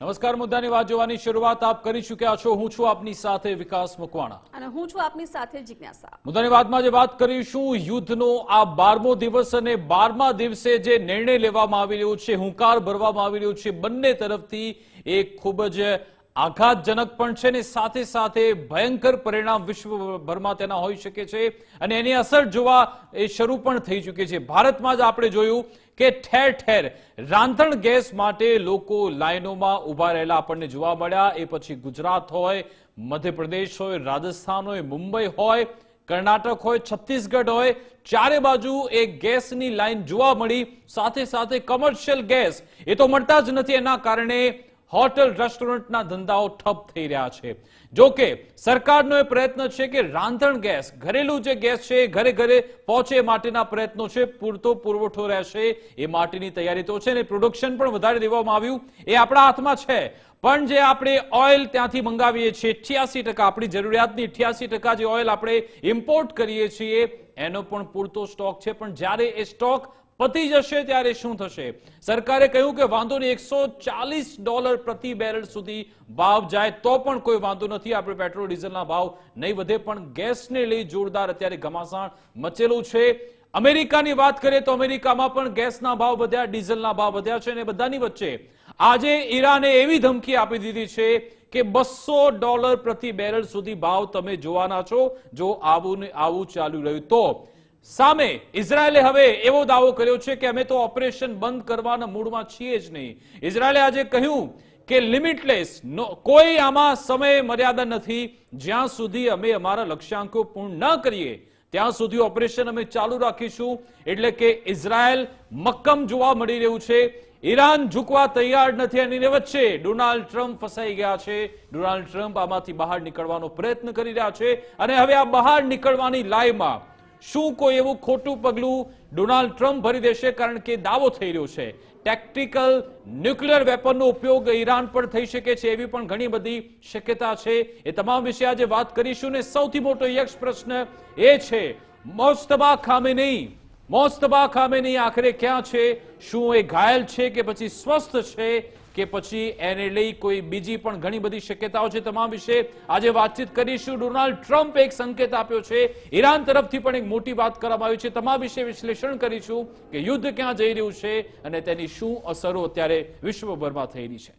નમસ્કાર, મુદ્દાની વાત જોવાની શરૂઆત આપ કરી ચૂક્યા છો। હું છું આપની સાથે વિકાસ મકવાણા અને હું છું આપની સાથે જિજ્ઞાસા। મુદ્દાની વાતમાં જે વાત કરીશું યુદ્ધનો આ 12મો દિવસ અને 12મા દિવસે જે નિર્ણય લેવામાં આવી રહ્યો છે, હુંકાર ભરવામાં આવી રહ્યો છે, બંને તરફથી એક ખૂબ જ આઘાતજનક પણ છે ને સાથે સાથે ભયંકર પરિણામ વિશ્વભરમાં તેના હોઈ શકે છે અને એની અસર જોવા એ શરૂ પણ થઈ ચૂકી છે। ભારતમાં જ આપણે જોયું કે ઠેર ઠેર રાંધણ ગેસ માટે લોકો લાઈનોમાં ઉભા રહેલા આપણને જોવા મળ્યા। એ પછી ગુજરાત હોય, મધ્યપ્રદેશ હોય, રાજસ્થાન હોય, મુંબઈ હોય, કર્ણાટક હોય, છત્તીસગઢ હોય, ચારે બાજુ એક ગેસની લાઈન જોવા મળી। સાથે સાથે કમર્શિયલ ગેસ એ તો મળતા જ નથી, એના કારણે હોટલ રેસ્ટોરન્ટના ધંધાઓ ઠપ થઈ રહ્યા છે। જો કે સરકારનો એ પ્રયત્ન છે કે રાંધણ ગેસ, ઘરેલું જે ગેસ છે ઘરે ઘરે પહોંચે એ માટેના પ્રયત્નો છે, પૂરતો પુરવઠો રહેશે એ માટેની તૈયારી તો છે ને પ્રોડક્શન પણ વધારી દેવામાં આવ્યું, એ આપણા હાથમાં છે। પણ જે આપણે ઓઇલ ત્યાંથી મંગાવીએ છીએ 88%, આપણી જરૂરિયાતની 88% જે ઓઇલ આપણે ઇમ્પોર્ટ કરીએ છીએ એનો પણ પૂરતો સ્ટોક છે। પણ જ્યારે એ સ્ટોક પતી જશે ત્યારે શું થશે? સરકારે કહ્યું કે વાંધો નહીં, $140 પ્રતિ બેરલ સુધી ભાવ જાય તો પણ કોઈ વાંધો નથી, આપણે પેટ્રોલ ડીઝલના ભાવ નહીં વધે। પણ ગેસને લઈ જોરદાર અત્યારે ઘમાસાણ મચેલું છે। અમેરિકાની વાત કરીએ તો અમેરિકામાં પણ ગેસના ભાવ વધ્યા, ડીઝલના ભાવ વધ્યા છે અને બધાની વચ્ચે આજે ઈરાને એવી ધમકી આપી દીધી છે કે $200 પ્રતિ બેરલ સુધી ભાવ તમે જોવાના છો જો આવું ચાલુ રહ્યું તો। સામે ઇઝરાયેલે હવે એવો દાવો કર્યો છે કે અમે તો ઓપરેશન બંધ કરવાના મૂડમાં છીએ જ નહીં। ઇઝરાયેલે આજે કહ્યું કે લિમિટલેસ, કોઈ આમાં સમય મર્યાદા નથી, જ્યાં સુધી અમે અમારા લક્ષ્યાંકો પૂર્ણ ન કરીએ ત્યાં સુધી ઓપરેશન અમે ચાલુ રાખીશું। એટલે કે ઇઝરાયેલ મક્કમ જોવા મળી રહ્યું છે, ઈરાન ઝૂકવા તૈયાર નથી। અને વચ્ચે ડોનાલ્ડ ટ્રમ્પ ફસાઈ ગયા છે। ડોનાલ્ડ ટ્રમ્પ આમાંથી બહાર નીકળવાનો પ્રયત્ન કરી રહ્યા છે અને હવે આ બહાર નીકળવાની લાઈમાં શું કોઈ એવું ખોટું પગલું ડોનાલ્ડ ટ્રમ્પ ભરી દેશે? કારણ કે દાવો થઈ રહ્યો છે ટેક્ટિકલ ન્યુક્લિયર વેપનનો ઉપયોગ ઈરાન પર થઈ શકે છે, એવી પણ ઘણી બધી શક્યતા છે। એ તમામ વિશે આજે વાત કરીશું ને સૌથી મોટો યક્ષ પ્રશ્ન એ છે મોજતબા ખામેની આખરે ક્યાં છે? શું એ ઘાયલ છે કે પછી સ્વસ્થ છે કે પછી એને લઈ કોઈ બીજી પણ ઘણી બધી શક્યતાઓ છે? તમામ વિશે આજે વાતચીત કરીશું। ડોનાલ્ડ ટ્રમ્પે એક સંકેત આપ્યો છે, ઈરાન તરફથી પણ એક મોટી વાત કરવામાં આવી છે। તમામ વિશે વિશ્લેષણ કરીશું કે યુદ્ધ ક્યાં જઈ રહ્યું છે અને તેની શું અસરો અત્યારે વિશ્વભરમાં થઈ રહી છે।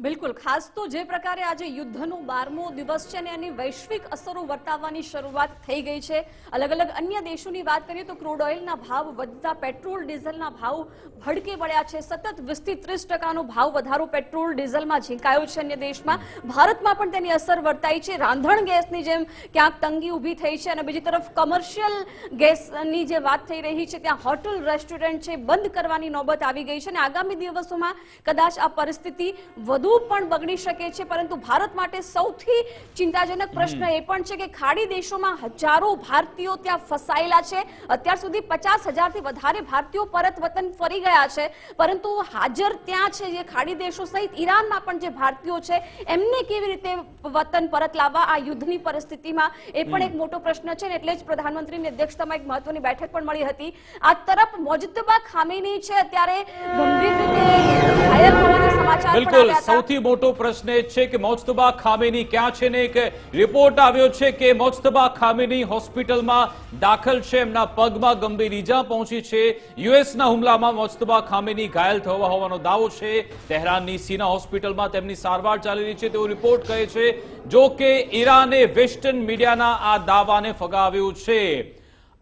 બિલકુલ, ખાસ તો જે પ્રકારે આજે યુદ્ધનો 12મો દિવસ છે અને એની વૈશ્વિક અસરો વર્તાવવાની શરૂઆત થઈ ગઈ છે। અલગ અલગ અન્ય દેશોની વાત કરીએ તો ક્રૂડ ઓઇલના ભાવ વધતા, પેટ્રોલ ડીઝલના ભાવ ભડકે વળ્યા છે। સતત 20-30% ભાવ વધારો પેટ્રોલ ડીઝલમાં ઝીંકાયો છે અન્ય દેશમાં। ભારતમાં પણ તેની અસર વર્તાઈ છે। રાંધણ ગેસની જેમ ક્યાંક તંગી ઊભી થઈ છે અને બીજી તરફ કમર્શિયલ ગેસની જે વાત થઈ રહી છે ત્યાં હોટલ રેસ્ટોરન્ટ છે બંધ કરવાની નોબત આવી ગઈ છે અને આગામી દિવસોમાં કદાચ આ પરિસ્થિતિ વધુ પણ બગડી શકે છે। પરંતુ ભારત માટે સૌથી ચિંતાજનક પ્રશ્ન એ પણ છે કે ખાડી દેશોમાં હજારો ભારતીયો ત્યાં ફસાયેલા છે। અત્યાર સુધી 50,000થી વધારે ભારતીયો પરત વતન ફરી ગયા છે, પરંતુ હાજર ત્યાં છે જે ખાડી દેશો સહિત ઈરાનમાં પણ જે ભારતીયો છે એમને કેવી રીતે વતન પરત લાવવા આ યુદ્ધની પરિસ્થિતિમાં, એ પણ એક મોટો પ્રશ્ન છે। એટલે જ પ્રધાનમંત્રીની અધ્યક્ષતામાં એક મહત્વની બેઠક પણ મળી હતી। આ તરફ મોજતબા ખામેની છે અત્યારે ગંભીર રીતે ઘાયલ હોવાના સમાચાર પણ આવ્યા હતા। સૌથી મોટો પ્રશ્ન એ છે કે મોજતબા ખામેની ક્યાં છે ને એક રિપોર્ટ આવ્યો છે કે મોજતબા ખામેની હોસ્પિટલમાં દાખલ છે, એમના પગમાં ગંભીર ઈજા પહોંચી છે। યુએસના હુમલામાં મોજતબા ખામેની ઘાયલ થવા હોવાનો દાવો છે। તહેરાનની સીના હોસ્પિટલમાં તેમની સારવાર ચાલી રહી છે તેવો રિપોર્ટ કહે છે। જો કે ઈરાને વેસ્ટર્ન મીડિયાના આ દાવાને ફગાવ્યું છે।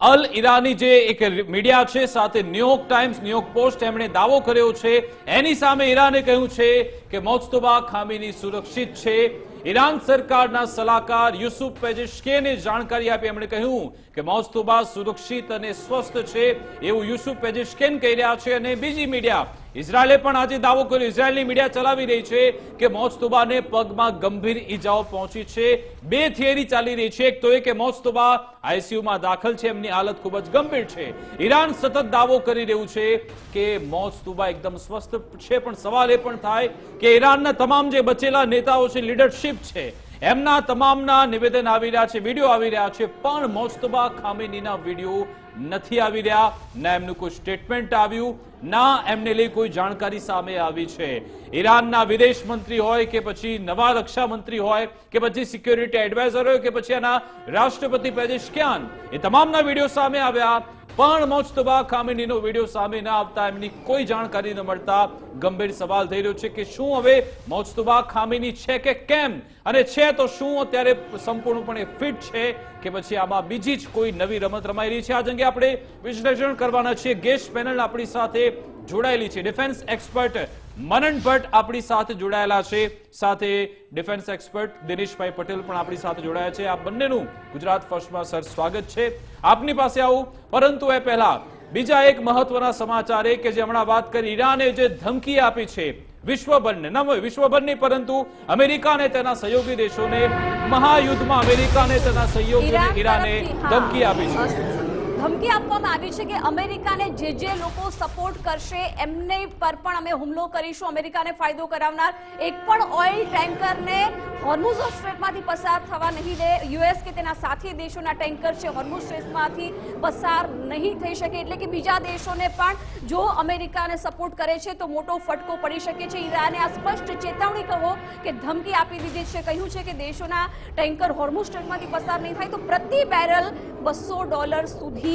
અલ ઈરાની જે એક મીડિયા છે, સાથે ન્યુયોર્ક ટાઈમ્સ, ન્યુયોર્ક પોસ્ટ, એમણે દાવો કર્યો છે। એની સામે ઈરાને કહ્યું છે કે મોજતબા ખામેની સુરક્ષિત છે। ઈરાન સરકારના સલાહકાર યુસુફ પેજેશ્કિયને જાણકારી આપી, એમણે કહ્યું કે મોજતબા સુરક્ષિત અને સ્વસ્થ છે એવું યુસુફ પેજેશ્કિયન કહી રહ્યા છે। અને બીજી મીડિયા ઇઝરાયેલે પણ આજે દાવો કર્યો, ઇઝરાયેલની મીડિયા ચલાવી રહી છે કે મોજતબાને પગમાં ગંભીર ઈજાઓ પહોંચી છે। બે થિયરી ચાલી રહી છે, એક તો એ કે મોજતબા આઈસીયુમાં દાખલ છે, એમની હાલત ખૂબ જ ગંભીર છે। ઈરાન સતત દાવો કરી રહ્યું છે કે મોજતબા એકદમ સ્વસ્થ છે, પણ સવાલ એ પણ થાય કે ઈરાનના તમામ જે બચેલા નેતાઓ છે, લીડરશિપ છે, એમના તમામના નિવેદન આવી રહ્યા છે, વિડીયો આવી રહ્યા છે, પણ મોજતબા ખામેનીના વિડીયો નથી આવી રહ્યા, ના એમનું કોઈ સ્ટેટમેન્ટ આવ્યું, ના એમને લઈ કોઈ જાણકારી સામે આવી છે. ઈરાનના વિદેશ મંત્રી હોય કે પછી નવા રક્ષા મંત્રી હોય કે પછી સિક્યોરિટી એડવાઇઝર હોય કે પછી એના રાષ્ટ્રપતિ પેજેશકિયાન, એ તમામના વિડીયો સામે આવ્યા, પણ મોજતબા ખામેનીનો વિડીયો સામે ના આવતા, એમની કોઈ જાણકારી ન મળતા ગંભીર સવાલ થઈ રહ્યો છે કે શું હવે મોજતબા ખામેની છે કે કેમ, અને છે તો શું અત્યારે સંપૂર્ણપણે ફિટ છે કે પછી આમાં બીજી જ કોઈ નવી રમત રમાઈ રહી છે. આ અંગે આપણે વિશ્લેષણ કરવાના છીએ. ગેસ્ટ પેનલ આપણી સાથે જોડાયેલી છે. ડિફેન્સ એક્સપર્ટ મનન ભટ્ટ આપણી સાથે જોડાયેલા છે, સાથે ડિફેન્સ એક્સપર્ટ દિનેશભાઈ પટેલ પણ આપણી સાથે જોડાયા છે. આ બંનેનું ગુજરાત ફર્સ્ટમાં સર સ્વાગત છે. આપની પાસે આવું, પરંતુ એ પહેલા બીજા એક મહત્વના સમાચાર એ કે જે હમણાં વાત કરી, ઈરાને જે ધમકી આપી છે વિશ્વભરને, ન વિશ્વભર નહીં પરંતુ અમેરિકા અને તેના સહયોગી દેશોને, મહાયુદ્ધમાં અમેરિકા અને તેના સહયોગીને ઈરાને ધમકી આપી છે. ધમકી આપવામાં આવી છે કે અમેરિકાને જે લોકો સપોર્ટ કરશે એમને પર પણ અમે હુમલો કરીશું. અમેરિકાને ફાયદો કરાવનાર એક પણ ઓઇલ ટેન્કરને હોર્મુઝ સ્ટ્રેટમાંથી પસાર થવા નહીં દે. યુએસ કે તેના સાથી દેશોના ટેન્કર છે હોર્મુઝ સ્ટ્રેટમાંથી પસાર નહીં થઈ શકે, એટલે કે બીજા દેશોને પણ જો અમેરિકાને સપોર્ટ કરે છે તો મોટો ફટકો પડી શકે છે. ઈરાને આ સ્પષ્ટ ચેતવણી કહો કે ધમકી આપી દીધી છે. કહ્યું છે કે દેશોના ટેન્કર હોર્મુઝ સ્ટ્રેટમાંથી પસાર નહીં થાય તો પ્રતિ બેરલ $200 સુધી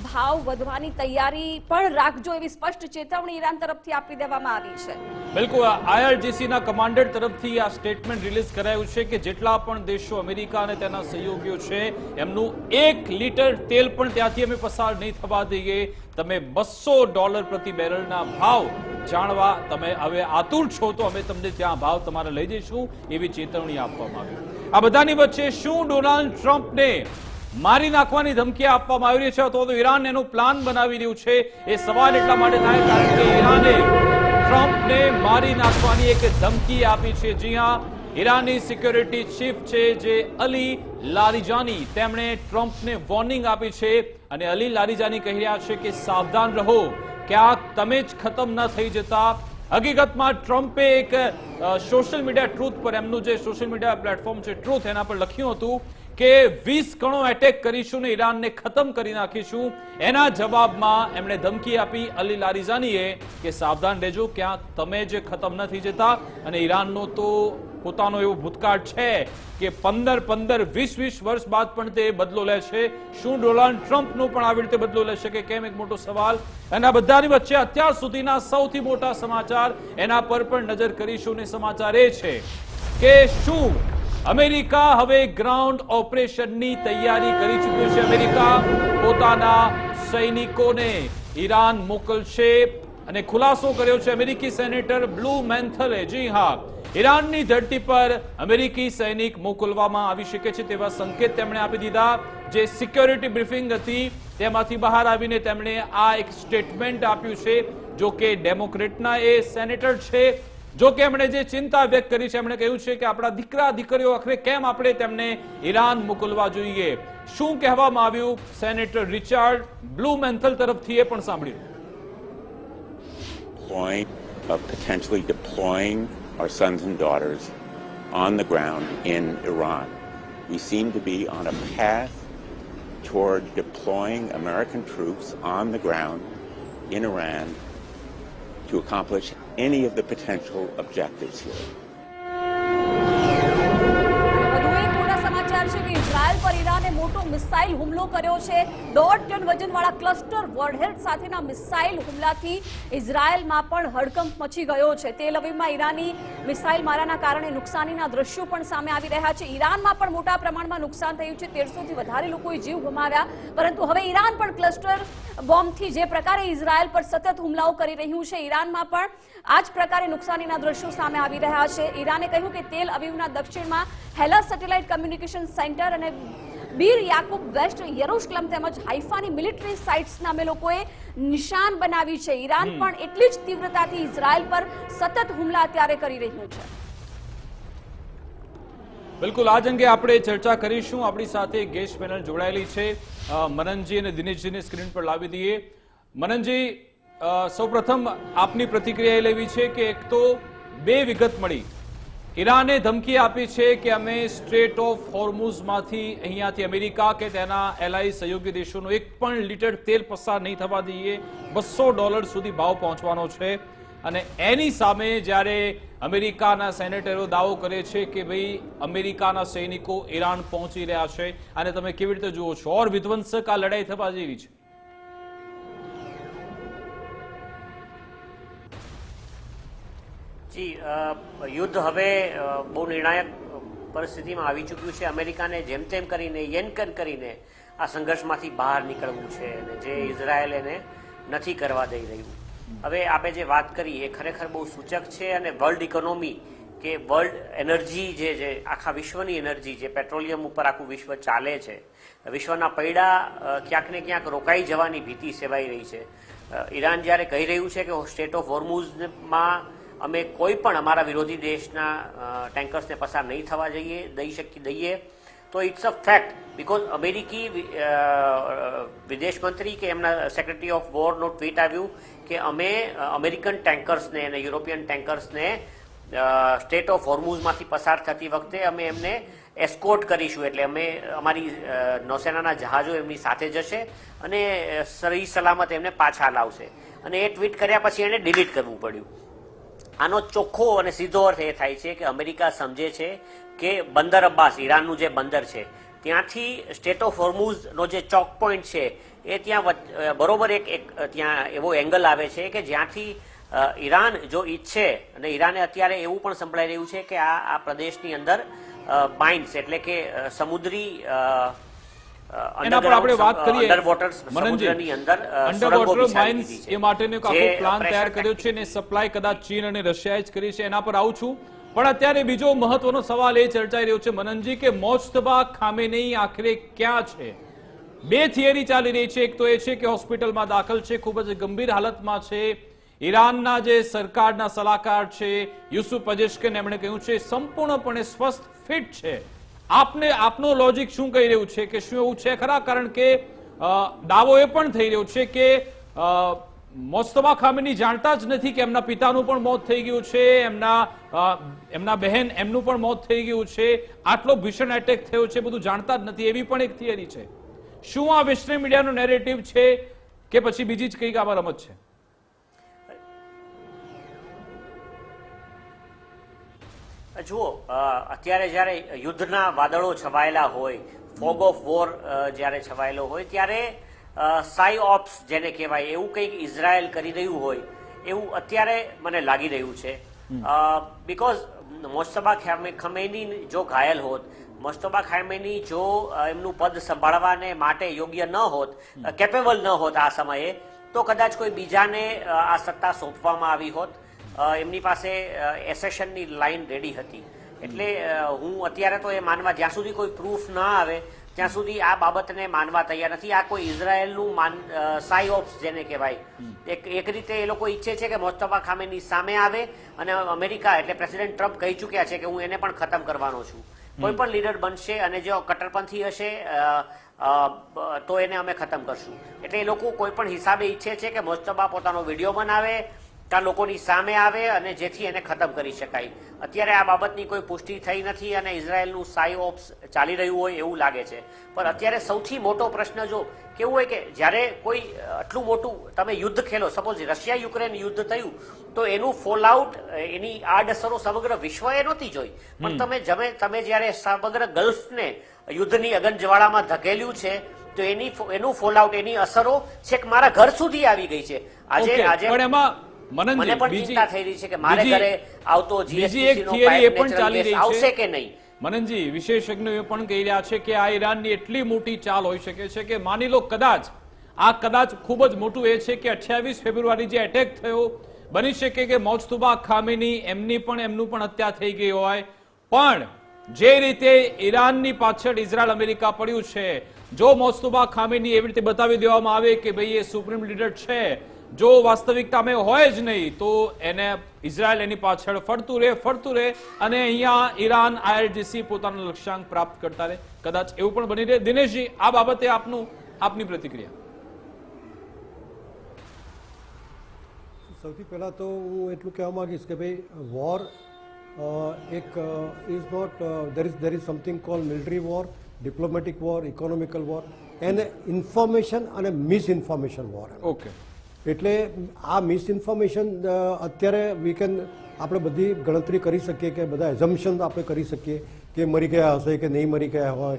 ભાવ વધવાની તૈયારી પણ રાખજો, એવી સ્પષ્ટ ચેતવણી ઈરાન તરફથી આપી દેવામાં આવી છે. બિલકુલ, IRGCના કમાન્ડર તરફથી આ સ્ટેટમેન્ટ રિલીઝ કરાયું છે કે જેટલા પણ દેશો અમેરિકા અને તેના સહયોગીઓ છે એમનું 1 લીટર તેલ પણ ત્યાંથી અમે પસાર નહીં થવા દઈએ. તમે $200 પ્રતિ બેરલના ભાવ જાણવા તમે હવે આતુર છો તો અમે તમને ત્યાં ભાવ તમારે લઈ જઈશું, એવી ચેતવણી આપવામાં આવી. આ બધાની વચ્ચે શું ડોનાલ્ડ ટ્રમ્પને મારી નાખવાની ધમકી આપવામાં આવી રહી છે અથવા તો ઈરાન એનું પ્લાન બનાવી રહ્યું છે? એ સવાલ એટલા માટે થાય કારણ કે ઈરાને ટ્રમ્પને મારી નાખવાની એક ધમકી આપી છે. જી હા, ઈરાનની સિક્યોરિટી ચીફ છે જે અલી લારીજાની, તેમણે ટ્રમ્પને વોર્નિંગ આપી છે અને અલી લારીજાની કહી રહ્યા છે કે સાવધાન રહો, ક્યાંક તમે જ ખતમ ન થઈ જતા. હકીકતમાં ટ્રમ્પે એક સોશિયલ મીડિયા ટ્રુથ પર, એમનું જે સોશિયલ મીડિયા પ્લેટફોર્મ છે ટ્રુથ, એના પર લખ્યું હતું કે 20 ગણો એટેક કરીશું ને ઈરાનને ખતમ કરી નાખીશું. એના જવાબમાં એમણે ધમકી આપી અલી લારીજાનીએ કે સાવધાન રહેજો, ક્યાંક તમે જ ખતમ ન થઈ જતા. અને ઈરાનનો તો પોતાનો એવો ભૂતકાળ છે કે 15-15, 20-20 વર્ષ બાદ પણ તે બદલો લે છે. શું ડોનાલ્ડ ટ્રમ્પનો પણ આવી રીતે બદલો લેશે કે કેમ, એક મોટો સવાલ. અને આ બધાની વચ્ચે અત્યાર સુધીના સૌથી મોટા સમાચાર, એના પર પણ નજર કરીશું. ને સમાચાર એ છે કે શું અમેરિકા હવે ગ્રાઉન્ડ ઓપરેશનની તૈયારી કરી ચૂક્યું છે. અમેરિકા પોતાના સૈનિકોને ઈરાન મોકલશે અને ખુલાસો કર્યો છે અમેરિકી સેનેટર બ્લુ મેન્થલે. જી હા, ઈરાનની ધરતી પર અમેરિકી સૈનિક મોકલવામાં આવી શકે છે તેવા સંકેત તેમણે આપી દીધા. જે સિક્યોરિટી બ્રીફિંગ હતી તેમાંથી બહાર આવીને તેમણે આ એક સ્ટેટમેન્ટ આપ્યું છે. જો કે ડેમોક્રેટના એ સેનેટર છે, જો કે એમણે જે ચિંતા વ્યક્ત કરી છે, એમણે કહ્યું છે કે આપણા દીકરા દીકરીઓ આખરે કેમ આપણે તેમને ઈરાન મોકલવા જોઈએ. શું કહેવામાં આવ્યું સેનેટર રિચાર્ડ બ્લુ મેન્થલ તરફથી એ પણ સાંભળ્યું. Point of potentially deploying our sons and daughters on the ground in Iran. We seem to be on a path toward deploying American troops on the ground in Iran to accomplish any of the potential objectives here. Israel પર ઈરાને મોટો missile હુમલો કર્યો છે. 1.5 ton વજનવાળા cluster વોરહેડ સાથેના missile હુમલાથી ઇઝરાયલમાં પણ હડકંપ મચી ગયો છે. તેલ અવીવમાં ઈરાની મિસાઇલ મારાના કારણે નુકસાનીના દ્રશ્યો પણ સામે આવી રહ્યા છે. ઈરાનમાં પણ મોટા પ્રમાણમાં નુકસાન થયું છે. 1300 થી વધારે લોકોએ જીવ ગુમાવ્યા. પરંતુ હવે ઈરાન પણ ક્લસ્ટર બોમ્બથી જે પ્રકારે ઇઝરાયલ પર સતત હુમલાઓ કરી રહ્યું છે, ઈરાનમાં પણ આ જ પ્રકારે નુકસાનીના દ્રશ્યો સામે આવી રહ્યા છે. ઈરાને કહ્યું કે તેલ અવીવના દક્ષિણમાં હેલા સેટેલાઇટ કમ્યુનિકેશન સેન્ટર અને બીર યાકુબ વેસ્ટ યરુશલમ તેમજ હાઇફાની મિલિટરી સાઇટ્સના અમે લોકોએ નિશાન બનાવી છે. ઈરાન પણ એટલી જ તીવ્રતાથી ઇઝરાયલ પર સતત હુમલા અત્યારે કરી રહ્યું છે. બિલકુલ, આ અંગે આપણે ચર્ચા કરીશું. આપણી સાથે ગેસ્ટ પેનલ જોડાયેલી છે. મનનજી અને દિનેશજીને સ્ક્રીન પર લાવી દઈએ. મનનજી, સૌપ્રથમ આપની પ્રતિક્રિયા લેવી છે કે એક તો 2 વિગત મળી ઈરાને ધમકી આપી છે કે અમે સ્ટ્રેટ ઓફ હોર્મુઝમાંથી અહીંયાથી અમેરિકા કે તેના એલાય સહયોગી દેશોનું એક પણ લીટર તેલ પસાર નહીં થવા દઈએ. $200 સુધી ભાવ પહોંચવાનો છે. અને એની સામે જ્યારે અમેરિકાના સેનેટરો દાવો કરે છે કે ભાઈ અમેરિકાના સૈનિકો ઈરાન પહોંચી રહ્યા છે, અને તમે કેવી રીતે જુઓ છો? ઓર વિધ્વંસક આ લડાઈ થવા જેવી છે. જી, યુદ્ધ હવે બહુ નિર્ણાયક પરિસ્થિતિમાં આવી ચૂક્યું છે. અમેરિકાને જેમ તેમ કરીને યેનકન કરીને આ સંઘર્ષમાંથી બહાર નીકળવું છે, અને જે ઇઝરાયલ એને નથી કરવા દઈ રહ્યું. હવે આપણે જે વાત કરી એ ખરેખર બહુ સૂચક છે. અને વર્લ્ડ ઇકોનોમી કે વર્લ્ડ એનર્જી જે આખા વિશ્વની એનર્જી જે પેટ્રોલિયમ ઉપર આખું વિશ્વ ચાલે છે, વિશ્વના પૈડા ક્યાંક ને ક્યાંક રોકાઈ જવાની ભીતિ સેવાઈ રહી છે. ઈરાન જ્યારે કહી રહ્યું છે કે સ્ટેટ ઓફ હોર્મુઝમાં અમે કોઈ પણ અમારા વિરોધી દેશના ટેન્કર્સને પસાર નહીં થવા દઈએ, તો ઇટ્સ અ ફેક્ટ. બિકોઝ અમેરિકી વિદેશ મંત્રી કે એમના સેક્રેટરી ઓફ વોરનું ટ્વીટ આવ્યું કે અમે અમેરિકન ટેન્કર્સને અને યુરોપિયન ટેન્કર્સને સ્ટેટ ઓફ હોર્મુઝમાંથી પસાર થતી વખતે અમે એમને એસ્કોર્ટ કરીશું, એટલે અમે અમારી નૌસેનાના જહાજો એમની સાથે જશે અને સહી સલામત એમને પાછા લાવશે. અને એ ટ્વીટ કર્યા પછી એને ડિલીટ કરવું પડ્યું. આનો ચોખ્ખો અને સીધો અર્થ એ થાય છે કે અમેરિકા સમજે છે કે બંદર અબ્બાસ, ઈરાનનું જે બંદર છે, ત્યાંથી સ્ટેટ ઓફ હોર્મુઝનો જે ચોક પોઈન્ટ છે એ ત્યાં બરોબર એક ત્યાં એવો એંગલ આવે છે કે જ્યાંથી ઈરાન જો ઈચ્છે, અને ઈરાને અત્યારે એવું પણ સંભળાઈ રહ્યું છે કે આ પ્રદેશની અંદર માઇન્સ એટલે કે સમુદ્રી એના પર આપણે વાત કરીએ. સમુદ્રની અંદર અંડરવોટર માઇન્સ એ માટેનો એક આખો પ્લાન તૈયાર કર્યો છે, અને સપ્લાય કદાચ ચીન અને રશિયાએ જ કરી છે. એના પર આવું છું. પણ અત્યારે બીજો મહત્વનો સવાલ એ ચર્ચાઈ રહ્યો છે મનનજી કે મોજતબા ખામેનેઈ આખરે ક્યાં છે? બે થિયરી ચાલી રહી છે. એક તો એ છે કે હોસ્પિટલમાં દાખલ છે, ખૂબ જ ગંભીર હાલતમાં છે. ઈરાનના જે સરકારના સલાહકાર છે યુસુફ પજેશ્કિન, એમણે કહ્યું છે સંપૂર્ણપણે સ્વસ્થ ફિટ છે. આપનો લોજિક શું કહી રહ્યું છે કે શું એવું છે ખરા? કારણ કે દાવો એ પણ થઈ રહ્યો છે કે મોજતબા ખામેની જાણતા જ નથી કે એમના પિતાનું પણ મોત થઈ ગયું છે, એમના બહેન એમનું પણ મોત થઈ ગયું છે, આટલો ભીષણ એટેક થયો છે, બધું જાણતા જ નથી. એવી પણ એક થિયરી છે. શું આ વેસ્ટર્ન મીડિયાનો નેરેટિવ છે કે પછી બીજી જ કંઈક આમાં રમત છે? જુઓ, અત્યારે જ્યારે યુદ્ધના વાદળો છવાયેલા હોય, ફોગ ઓફ વોર જ્યારે છવાયેલો હોય, ત્યારે સાઈ ઓપ્સ જેને કહેવાય એવું કંઈક ઇઝરાયલ કરી રહ્યું હોય એવું અત્યારે મને લાગી રહ્યું છે. બિકોઝ મોજતબા ખમેની જો ઘાયલ હોત, મોજતબા ખામેની જો એમનું પદ સંભાળવાને માટે યોગ્ય ન હોત, કેપેબલ ન હોત આ સમયે, તો કદાચ કોઈ બીજાને આ સત્તા સોંપવામાં આવી હોત. એમની પાસે એસેશનની લાઈન રેડી હતી. એટલે હું અત્યારે તો એ માનવા, જ્યાં સુધી કોઈ પ્રૂફ ના આવે ત્યાં સુધી આ બાબતને માનવા તૈયાર નથી. આ કોઈ ઇઝરાયેલનું સાઈ ઓપ્સ જેને કહેવાય, એક રીતે એ લોકો ઈચ્છે છે કે મોજતબા ખામેની સામે આવે, અને અમેરિકા એટલે પ્રેસિડેન્ટ ટ્રમ્પ કહી ચૂક્યા છે કે હું એને પણ ખતમ કરવાનો છું. કોઈ પણ લીડર બનશે અને જો કટ્ટરપંથી હશે તો એને અમે ખતમ કરશું. એટલે એ લોકો કોઈ પણ હિસાબે ઈચ્છે છે કે મોજતબા પોતાનો વિડીયો બનાવે, ત્યાં લોકોની સામે આવે અને જેથી એને ખતમ કરી શકાય. અત્યારે આ બાબતની કોઈ પુષ્ટિ થઈ નથી અને ઇઝરાયેલનું સાઈ ઓપ્સ ચાલી રહ્યું હોય એવું લાગે છે. પણ અત્યારે સૌથી મોટો પ્રશ્ન જો કેવું હોય કે જ્યારે કોઈ આટલું મોટું તમે યુદ્ધ ખેલો, સપોઝ રશિયા યુક્રેન યુદ્ધ થયું તો એનું ફોલઆઉટ, એની આડઅસરો સમગ્ર વિશ્વએ નહોતી જોઈ. પણ તમે જ્યારે સમગ્ર ગલ્ફને યુદ્ધની અગનજવાળામાં ધકેલ્યું છે તો એનું ફોલઆઉટ, એની અસરો છેક મારા ઘર સુધી આવી ગઈ છે. આજે મને પણ ચિંતા થઈ રહી છે કે મારે ઘરે આવતો આવશે કે નહીં. મનનજી, વિશેષજ્ઞો એ પણ કહી રહ્યા છે કે આ ઈરાનની એટલી મોટી ચાલ હોઈ શકે છે કે માની લો કદાચ ખૂબ જ મોટું એ છે કે 28 ફેબ્રુઆરી જે એટેક થયો, બની શકે કે મોજતબા ખામેની એમનું પણ હત્યા થઈ ગઈ હોય. પણ જે રીતે ઈરાનની પાછળ ઇઝરાયલ અમેરિકા પડ્યું છે, જો મોજતબા ખામેની એવી રીતે બતાવી દેવામાં આવે કે ભાઈ એ સુપ્રીમ લીડર છે, જો વાસ્તવિકતામાં હોય જ નહીં, તો એને ઇઝરાયલ એની પાછળ ફરતું રહે અને અહીંયા ઈરાન IRGC પોતાનો લક્ષ્યાંક પ્રાપ્ત કરતા રહે. કદાચ એવું પણ બની રહે. દિનેશજી, આ બાબતે આપની પ્રતિક્રિયા? સૌથી પહેલા તો હું એટલું કહેવા માંગીશ કે ભાઈ વોર એક is not there is something called military war, diplomatic war, economical war and information અને મિસઇન્ફોર્મેશન વોર. ઓકે, એટલે આ મિસઇન્ફોર્મેશન અત્યારે આપણે બધી ગણતરી કરી શકીએ કે બધા એઝમ્પશન આપણે કરી શકીએ કે મરી ગયા હશે કે નહીં મરી ગયા હોય,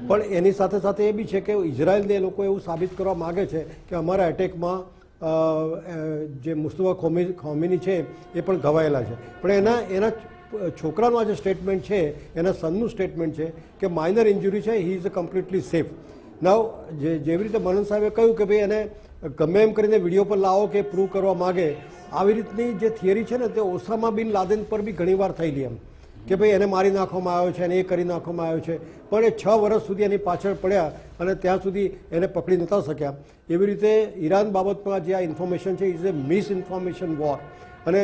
પણ એની સાથે સાથે એ બી છે કે ઇઝરાયલને એ લોકો એવું સાબિત કરવા માગે છે કે અમારા એટેકમાં જે મુસ્તફા ખોમેની છે એ પણ ઘવાયેલા છે. પણ એના છોકરાનું આ જે સ્ટેટમેન્ટ છે, એના સનનું સ્ટેટમેન્ટ છે કે માઇનર ઇન્જુરી છે, હી ઇઝ કમ્પ્લીટલી સેફ. નાવ જેવી રીતે મનન સાહેબે કહ્યું કે ભાઈ એને ગમે એમ કરીને વિડીયો પર લાવો કે પ્રૂવ કરવા માગે, આવી રીતની જે થિયરી છે ને તે ઓસામા બિન લાદેન પર બી ઘણીવાર થયેલી એમ કે ભાઈ એને મારી નાખવામાં આવ્યો છે અને એ કરી નાખવામાં આવ્યો છે, પણ એ 6 વર્ષ સુધી એની પાછળ પડ્યા અને ત્યાં સુધી એને પકડી નહોતા શક્યા. એવી રીતે ઈરાન બાબતમાં જે આ ઇન્ફોર્મેશન છે ઇઝ એ મિસઇન્ફોર્મેશન વોર. અને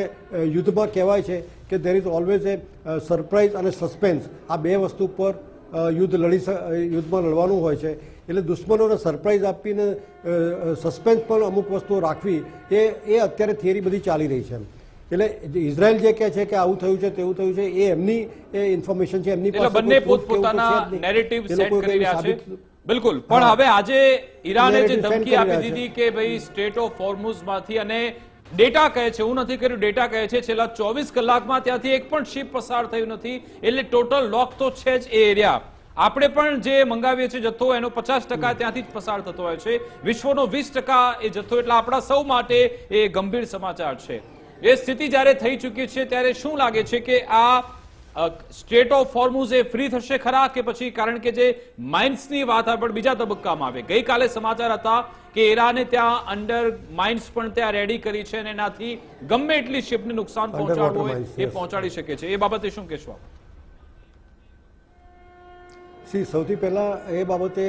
યુદ્ધમાં કહેવાય છે કે there is always a surprise અને સસ્પેન્સ, આ બે વસ્તુ પર યુદ્ધમાં લડવાનું હોય છે. એટલે દુશ્મનોને સરપ્રાઇઝ આપીને સસ્પેન્સ પણ અમુક વસ્તુઓ રાખવી એ અત્યારે થિયરી બધી ચાલી રહી છે. એટલે ઇઝરાયલ જે કહે છે કે આવું થયું છે તેવું થયું છે એ એમની ઇન્ફોર્મેશન છે, એમની એટલે બંને પોતપોતાના નેરેટિવ સેટ કરી રહ્યા છે. બિલકુલ, પણ હવે આજે ઈરાને જે ધમકી આપી દીધી કે ભાઈ સ્ટ્રેટ ઓફ હોર્મુઝમાંથી, અને ડેટા કહે છે, હું નથી કર્યું, ડેટા કહે છે છેલ્લા 24 કલાકમાં ત્યાંથી એક પણ શિપ પસાર થયું નથી, એટલે ટોટલ લોક તો છે જ એ એરિયા. આપણે પણ જે મંગાવીએ છીએ જથ્થો એનો 50% ત્યાંથી જ પસાર થતો હોય છે, વિશ્વનો 20% એ જથ્થો, એટલે આપણા સૌ માટે એ ગંભીર સમાચાર છે. એ સ્થિતિ જ્યારે થઈ ચૂકી છે ત્યારે શું લાગે છે કે આ સ્ટ્રેટ ઓફ હોર્મુઝ એ ફ્રી થશે ખરા કે પછી, કારણ કે જે માઇન્સની વાત પણ બીજા તબક્કામાં આવે. ગઈકાલે સમાચાર હતા કે ઈરાને ત્યાં અંડર માઇન્સ પણ ત્યાં રેડી કરી છે અને એનાથી ગમે એટલી શિપને નુકસાન પહોંચાડવું હોય એ પહોંચાડી શકે છે. એ બાબતે શું કહેશો? સૌથી પહેલા એ બાબતે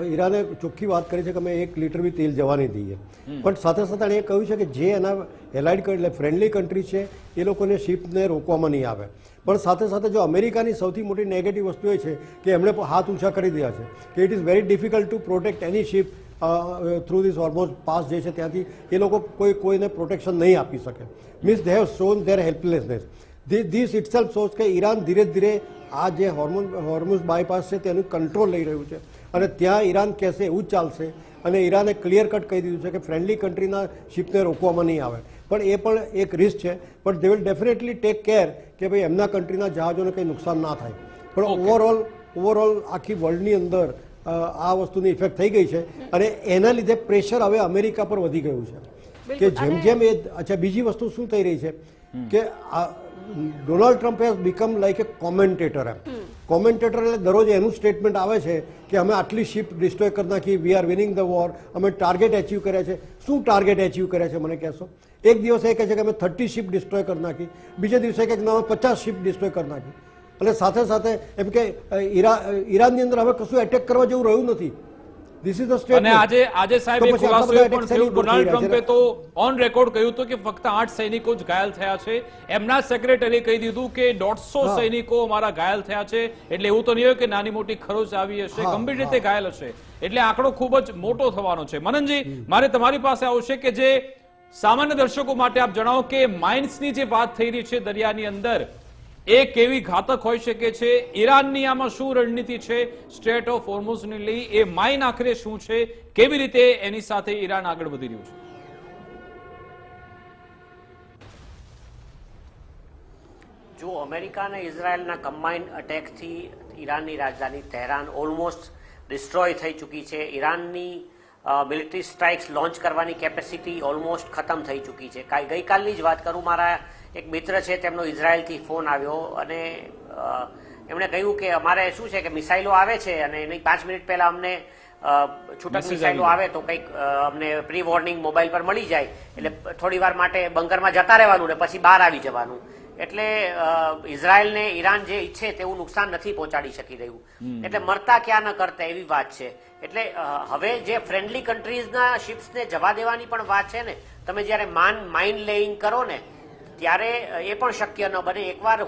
ઈરાને ચોખ્ખી વાત કરી છે કે અમે 1 લીટર બી તેલ જવા નહીં દઈએ, પણ સાથે સાથે એ કહ્યું છે કે જે એના એલાઇડ એટલે ફ્રેન્ડલી કન્ટ્રી છે એ લોકોને શિપને રોકવામાં નહીં આવે. પણ સાથે સાથે જો અમેરિકાની સૌથી મોટી નેગેટિવ વસ્તુ એ છે કે એમણે હાથ ઊંચા કરી દીધા છે કે it is very difficult to protect any ship through this Hormuz pass જે છે ત્યાંથી એ લોકો કોઈને પ્રોટેક્શન નહીં આપી શકે. Means they have shown there helplessness. This itself shows કે ઈરાન ધીરે ધીરે આ જે હોર્મુઝ બાયપાસ છે તેનું કંટ્રોલ લઈ રહ્યું છે અને ત્યાં ઈરાન કહેશે એવું જ ચાલશે. અને ઈરાને ક્લિયર કટ કહી દીધું છે કે ફ્રેન્ડલી કન્ટ્રીના શિપને રોકવામાં નહીં આવે. પણ એ પણ એક રિસ્ક છે, પણ they will definitely take care કે ભાઈ એમના કન્ટ્રીના જહાજોને કંઈ નુકસાન ના થાય. પણ ઓવરઓલ આખી વર્લ્ડની અંદર આ વસ્તુની ઇફેક્ટ થઈ ગઈ છે અને એના લીધે પ્રેશર હવે અમેરિકા પર વધી ગયું છે કે જેમ જેમ એ. અચ્છા, બીજી વસ્તુ શું થઈ રહી છે કે Donald Trump has become like A commentator. Commentator એટલે દરરોજ એનું સ્ટેટમેન્ટ આવે છે કે અમે આટલી શિપ ડિસ્ટ્રોય કરી નાખી, we are winning the war, અમે ટાર્ગેટ એચીવ કર્યા છે. શું ટાર્ગેટ એચીવ કર્યા છે મને કહેશો? એક દિવસે એ કહે છે કે અમે 30 શિપ ડિસ્ટ્રોય કરી નાખી, બીજા દિવસે કહે કે અમે 50 શિપ ડિસ્ટ્રોય કરી નાખી. એટલે સાથે સાથે એમ કે ઈરાનની અંદર હવે કશું એટેક કરવા જેવું રહ્યું નથી. This is the statement. અને આજે સાહેબ એક ખુલાસો એ પણ થયો, ડોનાલ્ડ ટ્રમ્પે તો ઓન રેકોર્ડ કહ્યું હતું કે ફક્ત 8 સૈનિકો જ ઘાયલ થયા છે. એમના સેક્રેટરીએ કહી દીધું કે 150 સૈનિકો અમારા ઘાયલ થયા છે. એટલે એવું તો નહીં હોય કે નાની મોટી ખરોચ આવી હશે, ગંભીર રીતે ઘાયલ હશે. એટલે આંકડો ખૂબ જ મોટો થવાનો છે. મનનજી, મારે તમારી પાસે આવશે કે જે સામાન્ય દર્શકો માટે આપ જણાવો કે માઇન્સની જે વાત થઈ રહી છે દરિયાની અંદર, એ કેવી ઘાતક હોઈ શકે છે? ઈરાનની આમાં શું રણનીતિ છે સ્ટ્રેટ ઓફ હોર્મુઝને લઈ? એ માઇન આખરે શું છે? કેવી રીતે એની સાથે ઈરાન આગળ વધી રહ્યું છે? જો અમેરિકા અને ઇઝરાયલના કમ્બાઇન્ડ અટેકથી ઈરાનની રાજધાની તહેરાન ઓલમોસ્ટ ડિસ્ટ્રોય થઈ ચૂકી છે. ઈરાનની મિલિટરી સ્ટ્રાઇક્સ લોન્ચ કરવાની કેપેસિટી ઓલમોસ્ટ ખતમ થઈ ચૂકી છે. ગઈકાલની જ વાત કરું, મારા એક મિત્ર છે તેમનો ઇઝરાયલથી ફોન આવ્યો અને એમણે કહ્યું કે અમારે શું છે કે મિસાઇલો આવે છે અને એની 5 મિનિટ પહેલા અમને છૂટક મિસાઇલો આવે તો કંઈક અમને પ્રી વોર્નિંગ મોબાઈલ પર મળી જાય, એટલે થોડી વાર માટે બંકરમાં જતા રહેવાનું ને પછી બહાર આવી જવાનું. એટલે ઇઝરાયલને ઈરાન જે ઈચ્છે તેવું નુકસાન નથી પહોંચાડી શકી રહ્યું. એટલે મરતા ક્યાં ન કરતા એવી વાત છે. એટલે હવે જે ફ્રેન્ડલી કન્ટ્રીઝના શિપ્સને જવા દેવાની પણ વાત છે ને, તમે જ્યારે માઇન લેઇંગ કરો ને ત્યારે એ પણ શક્ય ન બને. એકવાર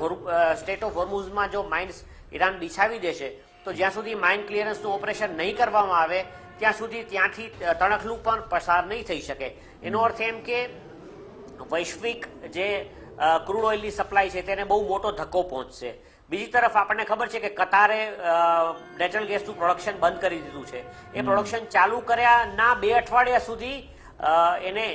સ્ટેટ ઓફ હોર્મુઝમાં જો માઇન્સ ઈરાન બિછાવી દેશે તો જ્યાં સુધી માઇન ક્લિયરન્સનું ઓપરેશન નહીં કરવામાં આવે ત્યાં સુધી ત્યાંથી તણખલું પણ પસાર નહીં થઈ શકે. એનો અર્થ એમ કે વૈશ્વિક જે ક્રૂડ ઓઇલની સપ્લાય છે તેને બહુ મોટો ધક્કો પહોંચશે. બીજી તરફ આપણને ખબર છે કે કતારે નેચરલ ગેસનું પ્રોડક્શન બંધ કરી દીધું છે. એ પ્રોડક્શન ચાલુ કર્યા ના 2 અઠવાડિયા સુધી એને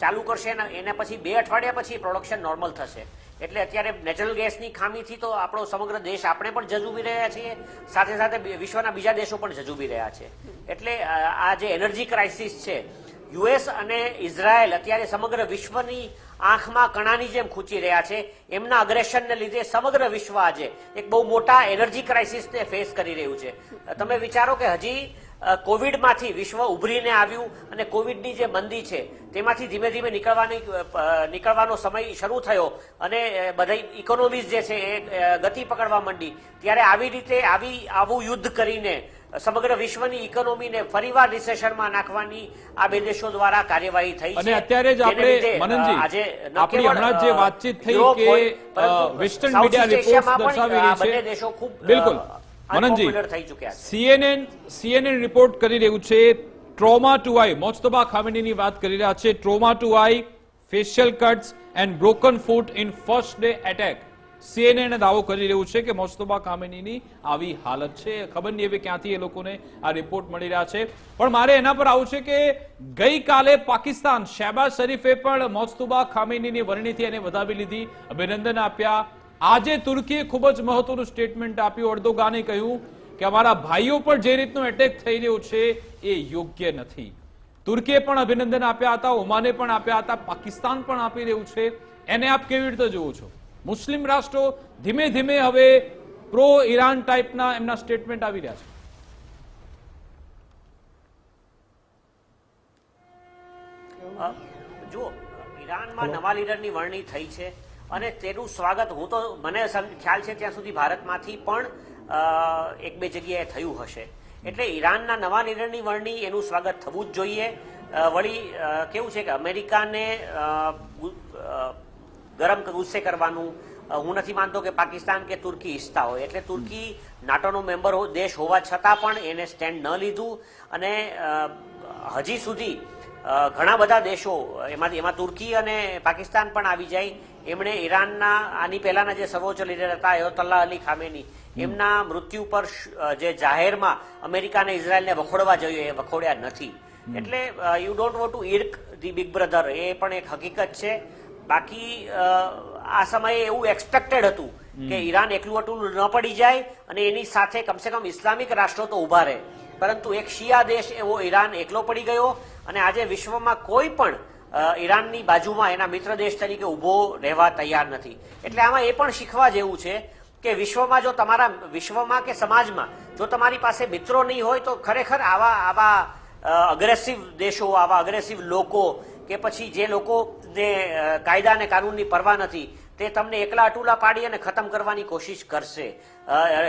ચાલુ કરશે એને પછી 2 અઠવાડિયા પછી પ્રોડક્શન નોર્મલ થશે. એટલે અત્યારે નેચરલ ગેસની ખામીથી તો આપણો સમગ્ર દેશ આપણે પણ જજુમી રહ્યા છીએ, સાથે સાથે વિશ્વના બીજા દેશો પણ જજુમી રહ્યા છે. એટલે આ જે એનર્જી ક્રાઇસિસ છે, યુએસ અને ઇઝરાયલ અત્યારે સમગ્ર વિશ્વની આંખમાં કણાની જેમ ખૂંચી રહ્યા છે. એમના અગ્રેશનને લીધે સમગ્ર વિશ્વ આજે એક બહુ મોટા એનર્જી ક્રાઇસિસને ફેસ કરી રહ્યું છે. તમે વિચારો કે હજી કોવિડમાંથી વિશ્વ ઉભરીને આવ્યું અને કોવિડની જે મંદી છે તેમાંથી ધીમે ધીમે નીકળવાનો સમય શરૂ થયો અને બધા ઇકોનોમીઝ જે છે એ ગતિ પકડવા માંડી. ત્યારે આવી રીતે આવું યુદ્ધ કરીને સમગ્ર વિશ્વની ઇકોનોમીને ફરીવાર રિસેશનમાં નાખવાની આ બે દેશો દ્વારા કાર્યવાહી થઈ છે. અને અત્યારે જ આપણે મનનજી આપણી હમણાં જે વાતચીત થઈ કે વેસ્ટર્ન મીડિયા રિપોર્ટ્સ દર્શાવી રહી છે દેશો ખૂબ બિલકુલ મનનજી થઈ ચૂક્યા છે. CNN રિપોર્ટ કરી રહ્યું છે ટ્રોમા ટુ આઈ, મોજતબા ખામેનીની વાત કરી રહ્યા છે. Trauma to eye, facial cuts and broken foot in first day attack. CNN દાવો કરી રહ્યું છે કે મોજતબા ખામેનીની આવી હાલત છે. ખબર નહીં હવે ક્યાંથી એ લોકોને આ રિપોર્ટ મળી રહ્યા છે. પણ મારે એના પર આવું છે કે ગઈકાલે પાકિસ્તાન શહેબાઝ શરીફે પણ મોજતબા ખામેનીની વરણીથી એને વધાવી લીધી, અભિનંદન આપ્યા. આજે તુર્કીએ ખૂબ જ મહત્વનું સ્ટેટમેન્ટ આપ્યું. અર્દોગાને કહ્યું કે અમારા ભાઈઓ પર જે રીતનો એટેક થઈ રહ્યો છે એ યોગ્ય નથી. તુર્કીએ પણ અભિનંદન આપ્યા હતા, ઓમાને પણ આપ્યા હતા, પાકિસ્તાન પણ આપી રહ્યું છે. એને આપ કેવી રીતે જુઓ છો? મુસ્લિમ રાષ્ટ્રો ધીમે ધીમે હવે પ્રો ઈરાન ટાઈપના એમના સ્ટેટમેન્ટ આવી રહ્યા છે. જુઓ, ઈરાનમાં નવા લીડરની વરણી થઈ છે અને તેનું સ્વાગત મને ખ્યાલ છે ત્યાં સુધી ભારતમાંથી પણ 1-2 જગ્યાએ થયું હશે. એટલે ઈરાનના નવા લીડરની વરણી એનું સ્વાગત થવું જ જોઈએ. વળી કેવું છે કે અમેરિકાને ગરમ ગુસ્સે કરવાનું હું નથી માનતો કે પાકિસ્તાન કે તુર્કી ઈચ્છતા હોય. એટલે તુર્કી નાટોનો મેમ્બર દેશ હોવા છતાં પણ એને સ્ટેન્ડ ન લીધું અને હજી સુધી ઘણા બધા દેશો એમાં તુર્કી અને પાકિસ્તાન પણ આવી જાય. એમણે ઈરાનના આની પહેલાના જે સર્વોચ્ચ લીડર હતા અયતોલ્લાહ અલી ખામેની, એમના મૃત્યુ પર જે જાહેરમાં અમેરિકા અને ઇઝરાયલને વખોડવા જોઈએ એ વખોડ્યા નથી. એટલે you don't want to irk the big brother, એ પણ એક હકીકત છે. બાકી આ સમયે એવું એક્સપેક્ટેડ હતું કે ઈરાન એકલું અટલું ન પડી જાય અને એની સાથે કમસે કમ ઇસ્લામિક રાષ્ટ્રો તો ઉભા રહે. પરંતુ એક શિયા દેશ એવો ઈરાન એકલો પડી ગયો અને આજે વિશ્વમાં કોઈ પણ ઈરાનની બાજુમાં એના મિત્ર દેશ તરીકે ઊભો રહેવા તૈયાર નથી. એટલે આમાં એ પણ શીખવા જેવું છે કે વિશ્વમાં કે સમાજમાં જો તમારી પાસે મિત્રો નહીં હોય તો ખરેખર આવા અગ્રેસિવ દેશો, આવા અગ્રેસિવ લોકો કે પછી જે લોકોને કાયદા અને કાનૂનની પરવા નથી તે તમને એકલા અટુલા પાડી અને ખતમ કરવાની કોશિશ કરશે.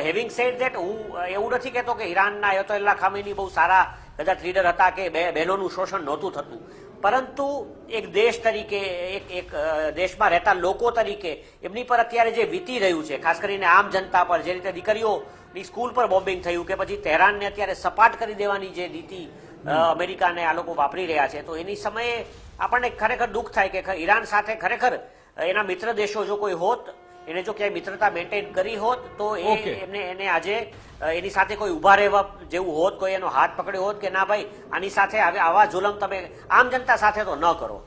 હેવિંગ સેડ ધેટ, હું એવું નથી કહેતો કે ઈરાનના અયતોલ્લાહ ખામેની બહુ સારા કદાચ લીડર હતા કે બહેનોનું શોષણ નહોતું થતું, પરંતુ એક દેશ તરીકે, એક દેશમાં રહેતા લોકો તરીકે એમની પર અત્યારે જે વીતી રહ્યું છે, ખાસ કરીને આમ જનતા પર જે રીતે દીકરીઓની સ્કૂલ પર બોમ્બિંગ થયું કે પછી તહેરાનને અત્યારે સપાટ કરી દેવાની જે નીતિ અમેરિકાને આ લોકો વાપરી રહ્યા છે, તો એની સમયે આપણને ખરેખર દુઃખ થાય કે ઈરાન સાથે ખરેખર એના મિત્ર દેશો જો કોઈ હોત, એને જો ક્યાંય મિત્રતા મેન્ટેન કરી હોત તો એને આજે એની સાથે કોઈ ઉભા રહેવા જેવું હોત, કોઈ એનો હાથ પકડ્યો હોત કે ના ભાઈ આની સાથે આવા જુલમ તમે આમ જનતા સાથે તો ન કરો.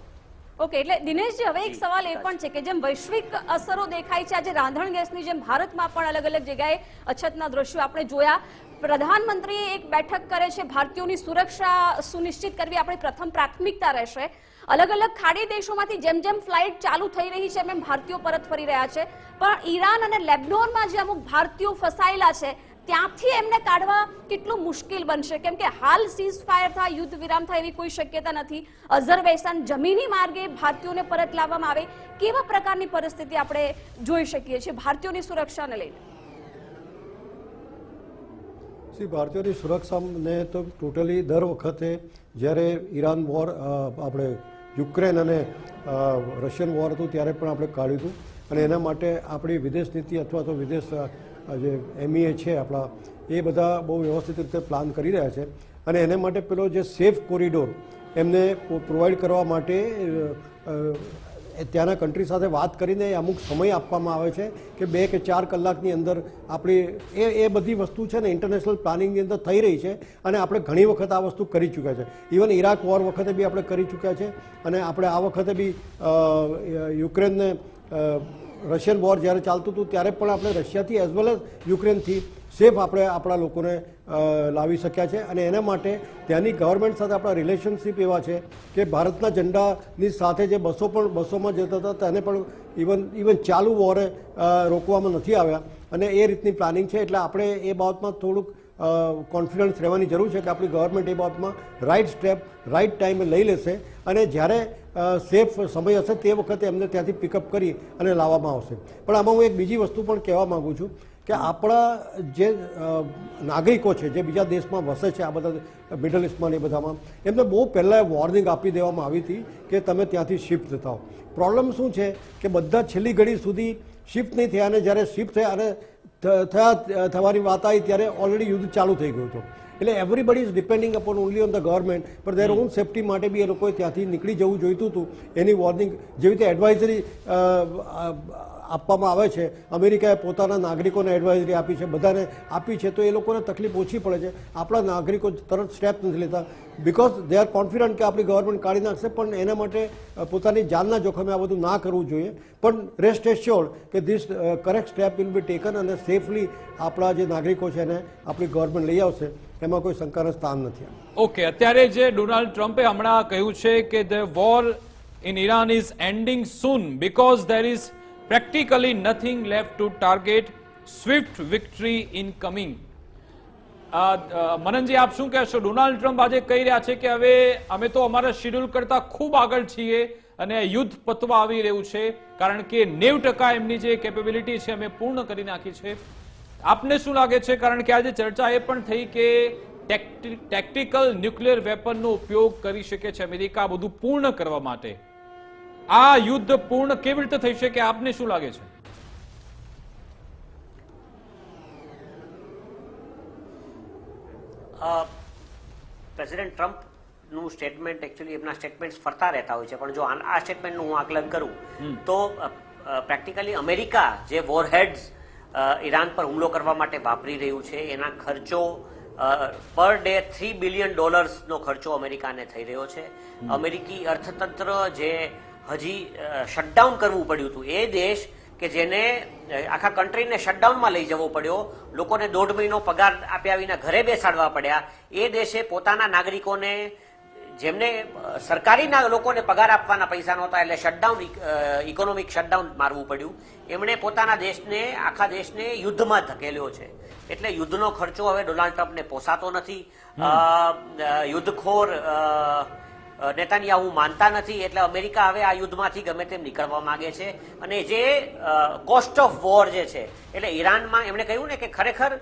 ઓકે, એટલે દિનેશજી હવે એક સવાલ એ પણ છે કે જેમ વૈશ્વિક અસરો દેખાય છે આજે રાંધણ ગેસની, જેમ ભારતમાં પણ અલગ અલગ જગ્યાએ અછતના દ્રશ્યો આપણે જોયા. પ્રધાનમંત્રીએ એક બેઠક કરે છે, ભારતીયોની સુરક્ષા સુનિશ્ચિત કરવી આપણી પ્રથમ પ્રાથમિકતા રહેશે. અલગ અલગ ખાડી દેશોમાંથી જેમ જેમ ફ્લાઇટ ચાલુ થઈ રહી છે એમ ભારતીયો પરત ફરી રહ્યા છે, પણ ઈરાન અને લેબનોનમાં જે અમુક ભારતીયો ફસાયેલા છે ત્યાંથી એમને કાઢવા કેટલું મુશ્કેલ બનશે? કેમ કે હાલ સીઝ ફાયર થાય, યુદ્ધ વિરામ થાય એવી કોઈ શક્યતા નથી. અઝરબૈજાન જમીની માર્ગે ભારતીયોને પરત લાવવામાં આવે, કેવા પ્રકારની પરિસ્થિતિ આપણે જોઈ શકીએ છીએ ભારતીયોની સુરક્ષાને લઈને? ભારતીયોની સુરક્ષાને તો ટોટલી દર વખતે જ્યારે ઈરાન વોર, આપણે યુક્રેન અને રશિયન વોર હતું ત્યારે પણ આપણે કાઢ્યું હતું અને એના માટે આપણી વિદેશ નીતિ અથવા તો વિદેશ જે MEA છે આપણા, એ બધા બહુ વ્યવસ્થિત રીતે પ્લાન કરી રહ્યા છે અને એને માટે પેલો જે સેફ કોરિડોર એમને પ્રોવાઈડ કરવા માટે ત્યાંના કન્ટ્રી સાથે વાત કરીને અમુક સમય આપવામાં આવે છે કે 2 કે 4 કલાકની અંદર આપણી એ બધી વસ્તુ છે ને ઇન્ટરનેશનલ પ્લાનિંગની અંદર થઈ રહી છે અને આપણે ઘણી વખત આ વસ્તુ કરી ચૂક્યા છે. ઇવન ઇરાક વોર વખતે બી આપણે કરી ચૂક્યા છે અને આપણે આ વખતે બી યુક્રેનને રશિયન વોર જ્યારે ચાલતું હતું ત્યારે પણ આપણે રશિયાથી એઝ વેલ એઝ યુક્રેનથી સેફ આપણે આપણા લોકોને લાવી શક્યા છે અને એના માટે ત્યાંની ગવર્મેન્ટ સાથે આપણા રિલેશનશિપ એવા છે કે ભારતના ઝંડાની સાથે જે બસોમાં જતા હતા તેને પણ ઇવન ચાલુ વોરે રોકવામાં નથી આવ્યા અને એ રીતની પ્લાનિંગ છે. એટલે આપણે એ બાબતમાં થોડુંક કોન્ફિડન્સ રહેવાની જરૂર છે કે આપણી ગવર્મેન્ટ એ બાબતમાં રાઇટ સ્ટેપ રાઇટ ટાઈમે લઈ લેશે અને જ્યારે સેફ સમય હશે તે વખતે એમને ત્યાંથી પિકઅપ કરી અને લાવવામાં આવશે. પણ આમાં હું એક બીજી વસ્તુ પણ કહેવા માગું છું કે આપણા જે નાગરિકો છે જે બીજા દેશમાં વસે છે આ બધા મિડલ ઇસ્ટમાં એ બધામાં એમને બહુ પહેલાં વોર્નિંગ આપી દેવામાં આવી હતી કે તમે ત્યાંથી શિફ્ટ થતા હો. પ્રોબ્લેમ શું છે કે બધા છેલ્લી ઘડી સુધી શિફ્ટ નહીં થયા અને જ્યારે શિફ્ટ થયા અને થવાની વાત આવી ત્યારે ઓલરેડી યુદ્ધ ચાલુ થઈ ગયું હતું. એટલે everybody is depending upon only on the government પણ દેર ઓન સેફ્ટી માટે બી એ લોકોએ ત્યાંથી નીકળી જવું જોઈતું હતું. એની વોર્નિંગ જેવી રીતે એડવાઇઝરી આપવામાં આવે છે, અમેરિકાએ પોતાના નાગરિકોને એડવાઇઝરી આપી છે, બધાને આપી છે, તો એ લોકોને તકલીફ ઓછી પડે છે. આપણા નાગરિકો તરત સ્ટેપ નથી લેતા બિકોઝ દે આર કોન્ફિડન્ટ કે આપણી ગવર્મેન્ટ કાઢી નાખશે. પણ એના માટે પોતાની જાનના જોખમે આ બધું ના કરવું જોઈએ. પણ રેસ્ટ એશ્યોર્ડ કે this correct step will be taken અને સેફલી આપણા જે નાગરિકો છે એને આપણી ગવર્મેન્ટ લઈ આવશે એમાં કોઈ શંકાનું સ્થાન નથી. ઓકે, અત્યારે જે ડોનાલ્ડ ટ્રમ્પે હમણાં કહ્યું છે કે the war in Iran is ending soon because there is practically nothing left to target, swift victory in coming. મનનજી, આપ શું કહેશો? ડોનાલ્ડ ટ્રમ્પ આજે કહી રહ્યા છે કે હવે અમે તો અમારા શેડ્યુલ કરતા ખૂબ આગળ છીએ અને યુદ્ધ પતવા આવી રહ્યું છે કારણ કે 90% એમની જે કેપેબિલિટી છે અમે પૂર્ણ કરી નાખી છે. આપને શું લાગે છે? કારણ કે આજે ચર્ચા એ પણ થઈ કે ટેક્ટિકલ ન્યુક્લિયર વેપનનો ઉપયોગ કરી શકે છે અમેરિકા બધું પૂર્ણ કરવા માટે. આ યુદ્ધ પૂર્ણ કેવી રીતે થઈ શકે? આપને શું લાગે છે? પ્રેસિડેન્ટ ટ્રમ્પનું સ્ટેટમેન્ટ એકચ્યુઅલી એમના સ્ટેટમેન્ટ ફરતા રહેતા હોય છે પણ જો આ સ્ટેટમેન્ટનું હું આકલન કરું તો પ્રેક્ટિકલી અમેરિકા જે વોરહેડ્સ ઈરાન પર હુમલો કરવા માટે વાપરી રહ્યું છે એના ખર્ચો પર ડે $3 બિલિયન ખર્ચો અમેરિકાને થઈ રહ્યો છે. અમેરિકી અર્થતંત્ર જે હજી શટડાઉન કરવું પડ્યું હતું, એ દેશ કે જેને આખા કન્ટ્રીને શટડાઉનમાં લઈ જવો પડ્યો, લોકોને 1.5 મહિનો પગાર આપ્યા વિના ઘરે બેસાડવા પડ્યા, એ દેશે પોતાના નાગરિકોને જેમને સરકારી લોકોને પગાર આપવાના પૈસા નહોતા એટલે શટડાઉન ઇકોનોમિક શટડાઉન મારવું પડ્યું. એમણે પોતાના દેશને આખા દેશને યુદ્ધમાં ધકેલ્યો છે. એટલે યુદ્ધનો ખર્ચો હવે ડોનાલ્ડ ટ્રમ્પને પોસાતો નથી. યુદ્ધખોર નેતાન્યાહુ માનતા નથી એટલે અમેરિકા હવે આ યુદ્ધમાંથી ગમે તેમ નીકળવા માંગે છે. અને જે કોસ્ટ ઓફ વોર જે છે એટલે ઈરાનમાં એમણે કહ્યું ને કે ખરેખર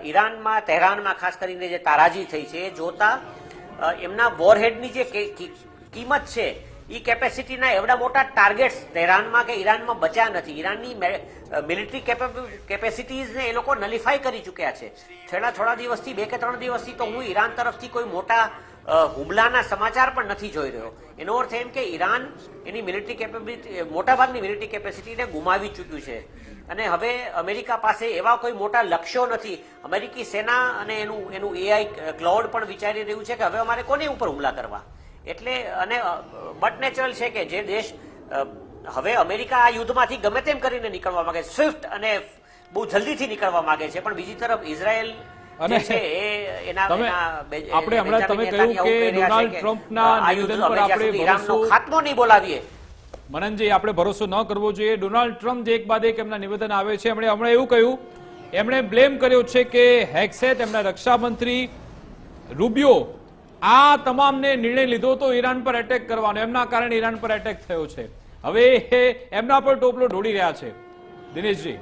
ઈરાનમાં તહેરાનમાં ખાસ કરીને જે તારાજી થઈ છે એ જોતા એમના વોરહેડની જે કિંમત છે એ કેપેસિટીના એવડા મોટા ટાર્ગેટ્સ તહેરાનમાં કે ઈરાનમાં બચ્યા નથી. ઈરાનની મિલિટરી કેપેસિટીઝને એ લોકો નલિફાઈ કરી ચૂક્યા છે. છેલ્લા થોડા દિવસથી 2 કે 3 દિવસથી તો હું ઈરાન તરફથી કોઈ મોટા હુમલાના સમાચાર પણ નથી જોઈ રહ્યો. એનો અર્થ એમ કે ઈરાન એની મિલિટરી કેપેબિલિટી મોટાભાગની મિલિટરી કેપેસિટીને ગુમાવી ચૂક્યું છે અને હવે અમેરિકા પાસે એવા કોઈ મોટા લક્ષ્યો નથી. અમેરિકી સેના અને એનું એઆઈ ક્લાઉડ પણ વિચારી રહ્યું છે કે હવે અમારે કોને ઉપર હુમલા કરવા. એટલે અને બટ નેચરલ છે કે જે દેશ હવે અમેરિકા આ યુદ્ધમાંથી ગમે તેમ કરીને નીકળવા માંગે છે, સ્વિફ્ટ અને બહુ જલ્દીથી નીકળવા માંગે છે, પણ બીજી તરફ ઇઝરાયલ અને આપણે હમણાં તમે કહ્યું કે ડોનાલ્ડ ટ્રમ્પના નિવેદન પર આપણે ઈરાનનો ખાત્મો નહીં બોલાવીએ. મનનજી, આપણે ભરોસો ન કરવો જોઈએ. ડોનાલ્ડ ટ્રમ્પ જે એક બાદ એક એમના નિવેદન આવે છે. એમણે હમણાં એવું કહ્યું, એમણે બ્લેમ કર્યો છે કે હેક્સેટ એમના રક્ષામંત્રી રૂબિયો આ તમામને નિર્ણય લીધો તો ઈરાન પર એટેક કરવાનો, એમના કારણે ઈરાન પર એટેક થયો છે. હવે એમના પર ટોપલો ઢોળી રહ્યા છે. દિનેશજી,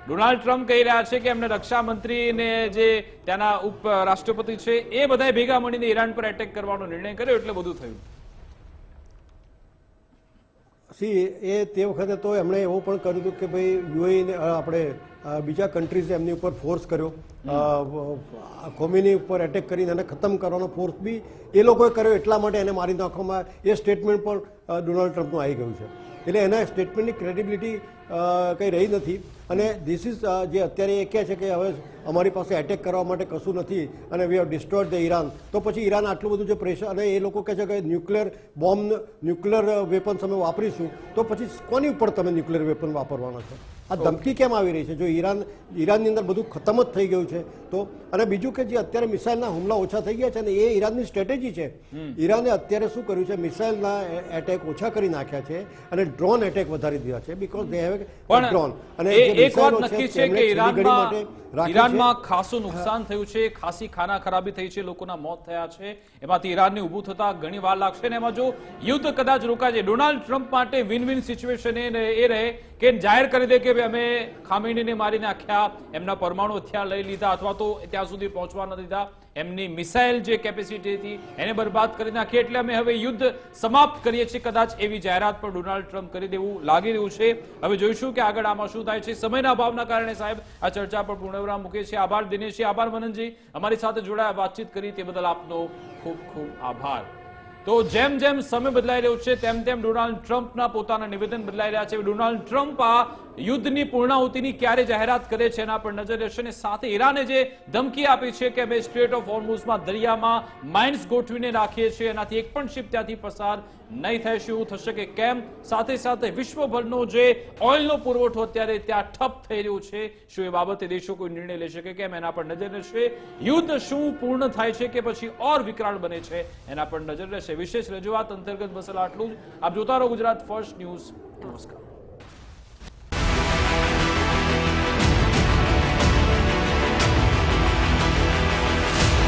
ડોનાલ્ડ ટ્રમ્પ કહી રહ્યા છે કે એમને રક્ષામંત્રીને જે ત્યાંના ઉપરાષ્ટ્રપતિ છે એ બધાએ ભેગા મળીને ઈરાન પર એટેક કરવાનો નિર્ણય કર્યો એટલે બધું થયું. તે વખતે તો એમણે એવું પણ કર્યું હતું કે ભાઈ યુએઈને આપણે બીજા કન્ટ્રીઝે એમની ઉપર ફોર્સ કર્યો, ખોમેની ઉપર એટેક કરીને એને ખતમ કરવાનો ફોર્સ બી એ લોકોએ કર્યો, એટલા માટે એને મારી નાખવામાં એ સ્ટેટમેન્ટ પણ ડોનાલ્ડ ટ્રમ્પનું આવી ગયું છે. એટલે એના સ્ટેટમેન્ટની ક્રેડિબિલિટી કંઈ રહી નથી. અને ધીસ ઇઝ જે અત્યારે એ કહે છે કે હવે અમારી પાસે એટેક કરવા માટે કશું નથી અને વી હેવ ડિસ્ટ્રોયડ ધ ઈરાન, તો પછી ઈરાન આટલું બધું જે પ્રેશર, અને એ લોકો કહે છે કે ન્યુક્લિયર વેપન્સ અમે વાપરીશું, તો પછી કોની ઉપર તમે ન્યુક્લિયર વેપન વાપરવાના છો? આ ધમકી કેમ આવી રહી છે? જો ઈરાનની અંદર બધું ખતમ જ થઈ ગયું છે તો. અને બીજું કે જે અત્યારે મિસાઇલના હુમલા ઓછા થઈ ગયા છે ને, એ ઈરાનની સ્ટ્રેટેજી છે. ઈરાને અત્યારે શું કર્યું છે, મિસાઇલના એટેક ઓછા કરી નાખ્યા છે અને ડ્રોન એટેક વધારી દીધા છે, બીકોઝ દે હેવ ડ્રોન. અને એક વાત નક્કી છે કે ઈરાનમાં ખાસું નુકસાન થયું છે, ખાસી ખાના ખરાબી થઈ છે, લોકોના મોત થયા છે, એમાંથી ઈરાનને ઊભું થતા ઘણી વાર લાગશે. ને એમાં જો યુદ્ધ કદાચ રોકાય છે, ડોનાલ્ડ ટ્રમ્પ માટે વિન વિન સિચ્યુએશન એ રહે કે જાહેર કરી દે કે અમે ખામેનીને મારી નાખ્યા, એમના પરમાણુ હથિયાર લઈ લીધા, અથવા તો ત્યાં સુધી પહોંચવા નથી દીધા, એમની મિસાઇલ જે કેપેસિટી હતી એને બરબાદ કરી નાખી, એટલે અમે હવે યુદ્ધ સમાપ્ત કરીએ છીએ. કદાચ એવી જાહેરાત પણ ડોનાલ્ડ ટ્રમ્પ કરી દેવું લાગી રહ્યું છે. હવે જોઈશું કે આગળ આમાં શું થાય છે. સમયના અભાવના કારણે સાહેબ આ ચર્ચા પર પૂર્ણવિરામ મૂકીએ છીએ. આભાર દિનેશજી, આભાર મનનજી, અમારી સાથે જોડાયા, વાતચીત કરી તે બદલ આપનો ખૂબ ખૂબ આભાર. તો જેમ જેમ સમય બદલાઈ રહ્યો છે તેમ તેમ ડોનાલ્ડ ટ્રમ્પના પોતાના નિવેદન બદલાઈ રહ્યા છે. ડોનાલ્ડ ટ્રમ્પ આ યુદ્ધની પૂર્ણાહુતિની ક્યારે જાહેરાત કરે છે એના પર નજર રહેશે. અને સાથે ઈરાને જે ધમકી આપી છે કે અમે સ્ટ્રેટ ઓફ હોર્મુઝમાં દરિયામાં માઇન્સ ગોઠવીને રાખીએ છીએ, એનાથી એક પણ શિપ ત્યાંથી પસાર નહીં થાય, શું થશે કે કેમ? સાથે સાથે વિશ્વભરનો જે ઓઇલનો પુરવઠો અત્યારે ત્યાં ઠપ થઈ રહ્યો છે, શું એ બાબતે દેશો કોઈ નિર્ણય લેશે કે કેમ, એના પર નજર રહેશે. યુદ્ધ શું પૂર્ણ થાય છે કે પછી ઓર વિકરાળ બને છે, એના પર નજર રહેશે. વિશેષ રજૂઆત અંતર્ગત બસ આટલું જ. આપ જોતા રહો ગુજરાત ફર્સ્ટ ન્યૂઝ. નમસ્કાર.